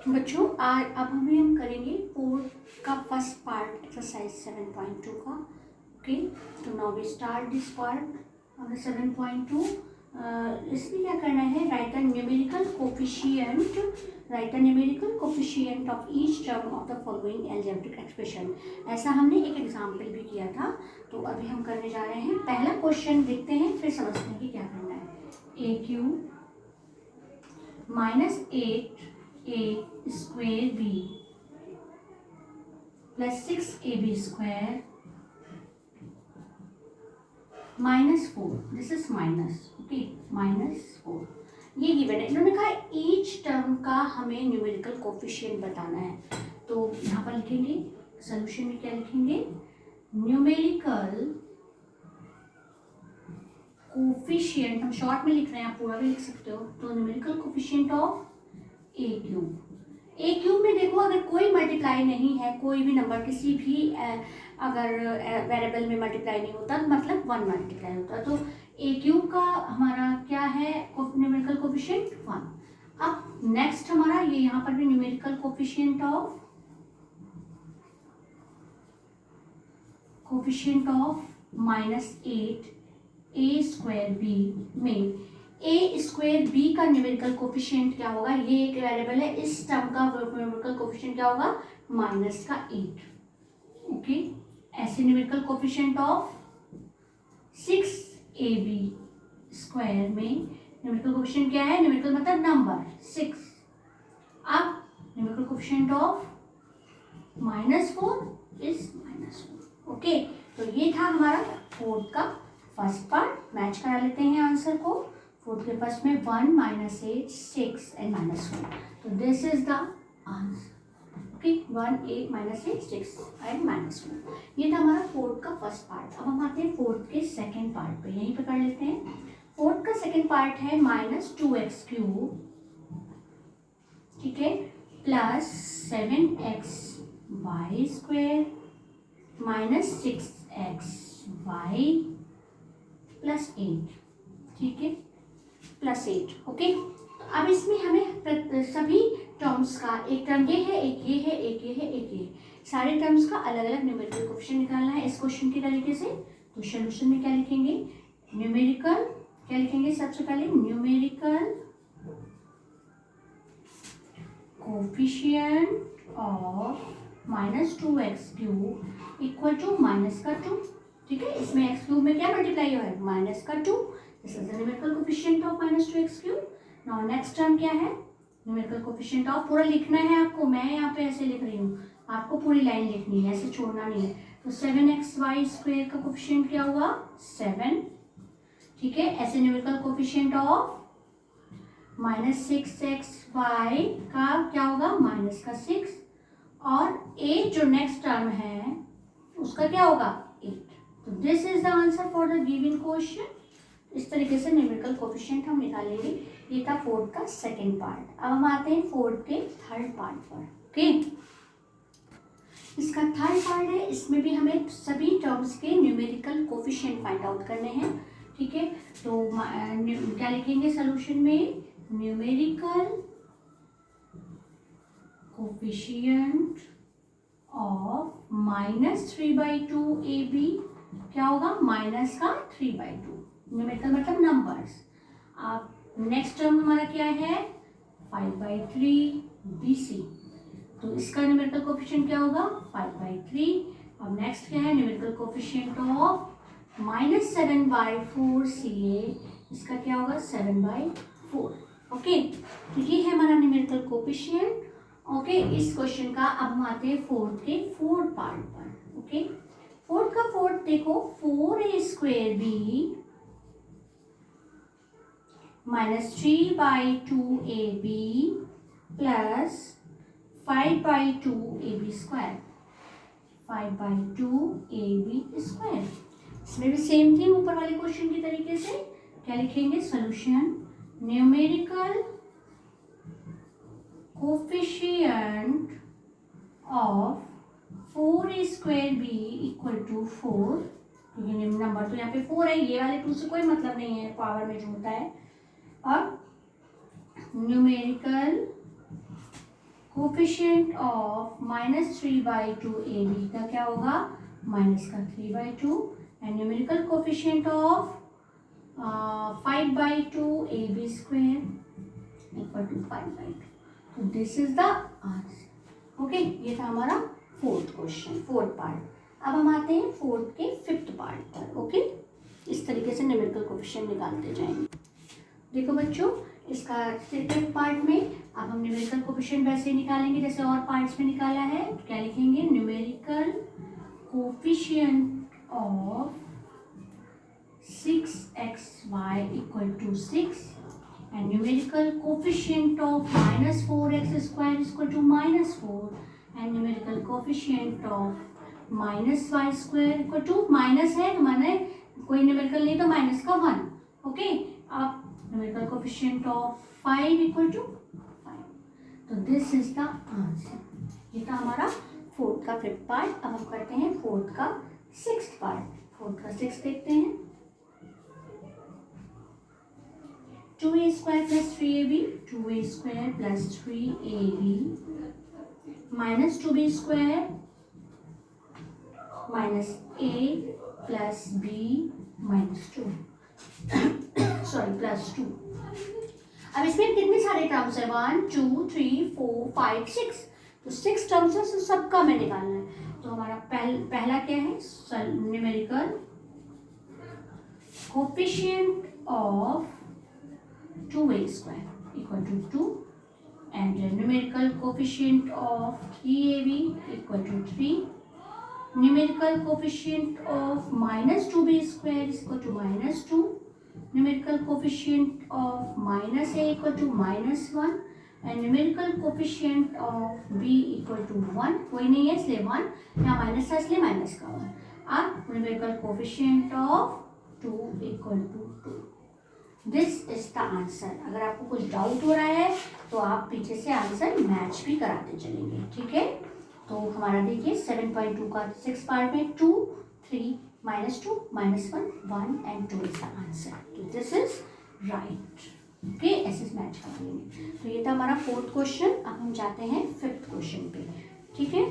बच्चों आज अब हम करेंगे फोर्थ का फर्स्ट पार्ट एक्सरसाइज 7.2 का। ओके, तो now we start this part of the 7.2। इसमें क्या करना है, write a numerical coefficient of each term of the following algebraic expression. ऐसा हमने एक एग्जाम्पल भी किया था, तो अभी हम करने जा रहे हैं। पहला क्वेश्चन देखते हैं, फिर समझते हैं कि क्या करना है। A Q -8a square b plus 6ab square -4, this is minus, okay, -4 ये गिवन है। इन्होंने कहा ईच टर्म का हमें न्यूमेरिकल कोफिशिएंट बताना है, तो यहाँ पर लिखेंगे सॉल्यूशन में क्या लिखेंगे, न्यूमेरिकल कोफिशिएंट, हम शॉर्ट में लिख रहे हैं, आप पूरा भी लिख सकते हो। तो numerical coefficient of A cube में देखो, अगर कोई मल्टीप्लाई नहीं है, कोई भी नंबर किसी भी अगर वेरिएबल में मल्टीप्लाई नहीं होता तो मतलब 1 मल्टीप्लाई होता, तो ए क्यूब का हमारा क्या है न्यूमेरिकल कोफिशिएंट 1। अब नेक्स्ट हमारा ये यहाँ पर भी numerical coefficient of -8 A square B में ए स्क्वायर बी का न्यूमेरिकल कोफिशिएंट क्या होगा, ये एक वेरिएबल है, इस टर्म का न्यूमेरिकल कोफिशिएंट क्या होगा, -8। ओके, ऐसे numerical coefficient of 6ab square में न्यूमेरिकल कोफिशिएंट क्या है, न्यूमेरिकल मतलब नंबर 6। अब numerical coefficient of -4 is -4। Okay, तो ये था हमारा फोर्थ का फर्स्ट पार्ट। मैच करा लेते हैं आंसर को। फोर्थ के फर्स्ट में 1 -8 6 एंड -4, तो this is the answer. Okay, 1 8 -8 6 and -4, ये था हमारा फोर्थ का फर्स्ट पार्ट। अब हम आते हैं फोर्थ के सेकंड पार्ट पे, यहीं पे कर लेते हैं। फोर्थ का सेकंड पार्ट है -2x3, ठीक है, plus 7xy square -6xy plus 8, ठीक है, प्लस 8। ओके, तो अब इसमें हमें सभी टर्म्स का, एक टर्म ये है, एक ये है, एक ये है, एक ये, सारे टर्म्स का अलग अलग न्यूमेरिकल कोफिशिएंट निकालना है इस क्वेश्चन के तरीके से। तो सॉल्यूशन में क्या लिखेंगे, न्यूमेरिकल क्या लिखेंगे, सबसे पहले numerical coefficient of -2x3 equal to -2, ठीक है, इसमें x3 में क्या मल्टीप्लाई हुआ है, -2, this is the numerical coefficient of -2x3। Now next term क्या है, न्यूमेरिकल कोफिशिएंट ऑफ, पूरा लिखना है आपको, मैं यहाँ पे ऐसे लिख रही हूँ, आपको पूरी लाइन लिखनी है, ऐसे छोड़ना नहीं है। तो 7xy स्क्वायर का कोफिशिएंट क्या हुआ, 7, ठीक है, ऐसे न्यूमेरिकल कोफिशिएंट ऑफ -6xy का क्या होगा, -6, और 8 जो नेक्स्ट टर्म है उसका क्या होगा, 8। तो this is the answer for the given question. इस तरीके से न्यूमेरिकल कोफिशिएंट हम निकालेंगे। ये था फोर्थ का सेकंड पार्ट। अब हम आते हैं फोर्थ के थर्ड पार्ट पर। ओके, इसका थर्ड पार्ट है, इसमें भी हमें सभी टर्म्स के न्यूमेरिकल कोफिशिएंट फाइंड आउट करने हैं, ठीक है। तो क्या लिखेंगे सॉल्यूशन में, न्यूमेरिकल कोफिशिएंट ऑफ -3/2ab क्या होगा, माइनस का 3/2, न्यूमेरिकल मतलब नंबर्स। अब नेक्स्ट टर्म हमारा क्या है, 5/3bc, तो इसका न्यूमेरिकल कोफिशिएंट क्या होगा, 5/3। अब नेक्स्ट क्या है, न्यूमेरिकल कोफिशिएंट ऑफ -7/4ca, इसका क्या होगा, 7/4। ओके, तो ये है हमारा न्यूमेरिकल कोफिशिएंट। ओके, इस क्वेश्चन का अब हम आते हैं फोर्थ के फोर्थ पार्ट पर। ओके, फोर्थ का फोर्थ देखो, 4a square b -3/2ab plus 5/2ab square, 5/2ab square. इसमें भी सेम थिंग, ऊपर वाले क्वेश्चन की तरीके से क्या लिखेंगे, solution numerical coefficient of 4a square b equal to 4, क्योंकि नंबर तो यहाँ पे 4 है, ये वाले 2 से कोई मतलब नहीं है, पावर में जो होता है। और न्यूमेरिकल कोफिशिएंट ऑफ -3/2 AB का क्या होगा, माइनस का 3/2 and numerical coefficient of 5/2 AB square equal to 5/2। तो this is the answer. Okay, ये था हमारा फोर्थ क्वेश्चन, फोर्थ पार्ट। अब हम आते हैं फोर्थ के फिफ्थ पार्ट पर। ओके, इस तरीके से न्यूमेरिकल कोफिशिएंट निकालते जाएंगे। देखो बच्चों, इसका सेकंड पार्ट में अब हम न्यूमेरिकल कोफिशिएंट वैसे ही निकालेंगे जैसे और पार्ट्स में निकाला है। तो क्या लिखेंगे, numerical coefficient of 6xy equal to 6 and numerical coefficient of -4x square is equal to -4 and numerical coefficient of -y square equal to minus है तो माने कोई न्यूमेरिकल नहीं तो माइनस का 1। ओके, अब numerical coefficient of 5 equal to 5। तो this is the answer. ये था हमारा फोर्थ का फिफ्थ पार्ट। अब हम करते हैं फोर्थ का सिक्स्थ पार्ट। फोर्थ का सिक्स्थ देखते हैं। 2a square plus 3ab, 2a square plus 3ab minus 2b square minus a plus b minus 2 sorry plus 2। अब इसमें कितने सारे टर्म्स है, 1 2 3 4 5 6, तो 6 टर्म्स है, सबका हमें निकालना है। तो हमारा पहला क्या है, numerical coefficient of 2a square equal to 2 and numerical coefficient of 3ab equal to 3, numerical coefficient of minus 2b square is equal to minus 2, numerical coefficient of minus a equal to minus 1 and numerical coefficient of b equal to 1। कोई नहीं है इसलिए 1, यहाँ minus था इसलिए minus का 1। अब numerical coefficient of 2 equal to 2। This is the answer. अगर आपको कुछ डाउट हो रहा है तो आप पीछे से आंसर मैच भी कराते चलेंगे, ठीक है। तो हमारा देखिए 7.2 का 6 पार्ट में 2 3 -2 -1 1 एंड 2 इज द आंसर। तो दिस इज राइट। ओके, ऐसे मैच कर लेंगे। तो ये था हमारा फोर्थ क्वेश्चन। अब हम जाते हैं फिफ्थ क्वेश्चन पे, ठीक है।